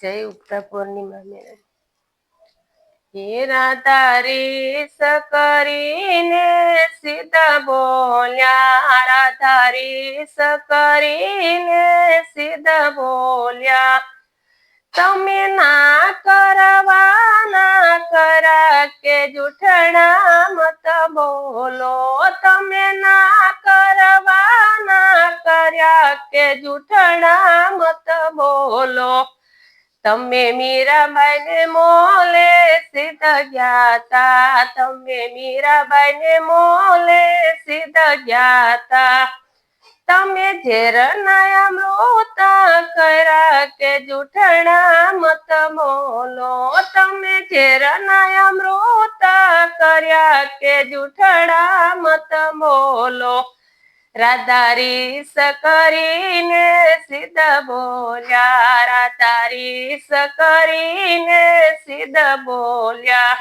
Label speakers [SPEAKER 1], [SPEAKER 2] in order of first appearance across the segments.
[SPEAKER 1] જય ઉગતા પૂર્ણિમા મેળવી હીરા તારીસ કરીને સીધા બોલ્યા રાધારીસ કરીને સીધા બોલ્યા તમે ના કરવાના કરા કે જૂઠણા મત બોલો તમે ના કરવાના કર્યા કે જૂઠણા મત બોલો તમે મીરાબાઈ ને મોલે સીધા ગયા તા તમે મીરાબાઈ ને મોલે સીધા ગયા તા તમે ઝેર ના અમૃત કર્યા કે જૂઠણા મત બોલો તમે ઝેર ના અમૃત કર્યા કે જૂઠણા મત બોલો રાધારીસ કરીને સીધા બોલ્યા રાધારીસ કરીને સીધા બોલ્યા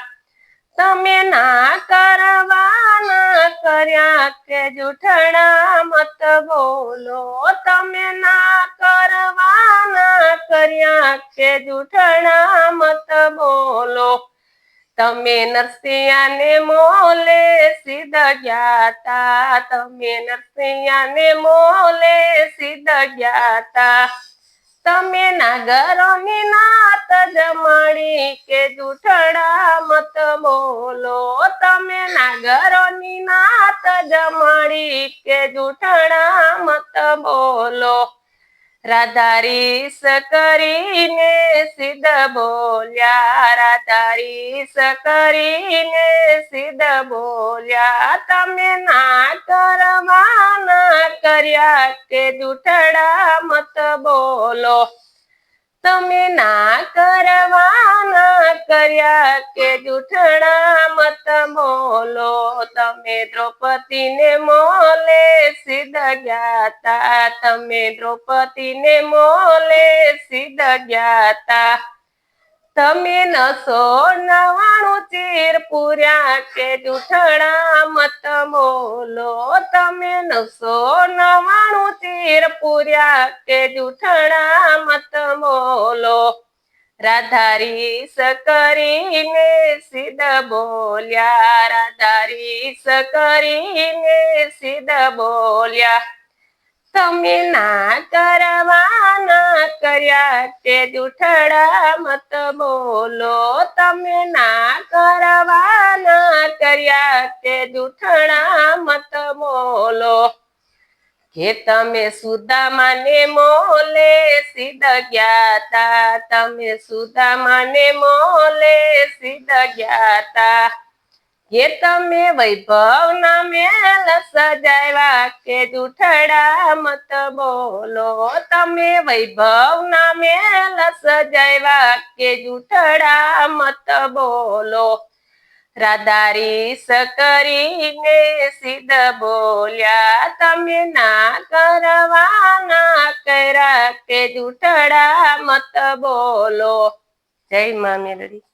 [SPEAKER 1] તમે ના કરવાના કર્યા કે જૂઠણા મત બોલો તમે ના કરવાના કર્યા કે જૂઠણા મત બોલો તમે નરસિંહને મોલે સીધા ગયા તા તમે નરસિંહને મોલે સીધા ગયા તા તમે નાગરોની નાત જમાડી કે જૂઠડા મત બોલો તમે નાગરોની નાત જમાડી કે જૂઠડા મત બોલો રાધારીસ કરીને સીધા બોલ્યા રાધારીસ કરીને સીધા બોલ્યા તમે ના કરવાના કર્યા કે જૂઠડા મત બોલો તમે ના કરવાના કર્યા કે જૂઠડા મત બોલો તમે દ્રૌપદીને મોલે સીધા ગયા તા તમે દ્રૌપદીને મોલે સીધા ગયા તા તમે 999 ચીર પૂર્યા કે જૂઠડા મત બોલો તમે 999 ચીર પૂર્યા કે જૂઠડા મત બોલો રાધારીસ કરીને સીધા બોલ્યા રાધારીસ કરીને સીધા બોલ્યા તમે ના કરવાના કર્યા કે જૂઠડા મત બોલો તમે ના કરવાના કર્યા કે જૂઠડા મત બોલો કે તમે સુદામાને મોલે સીધા ગયા તા તમે સુદામાને મોલે સીધા ગયા તા કે તમે વૈભવ ના મેલ સજાવ્યા કે જૂઠડા મત બોલો તમે વૈભવ ના મેલ સજાવ્યા કે જૂઠડા મત બોલો રાધારીસ કરીને સીધા બોલ્યા તમે ના કરવાના કર્યા કે જૂઠડા મત બોલો જય મા મેલડી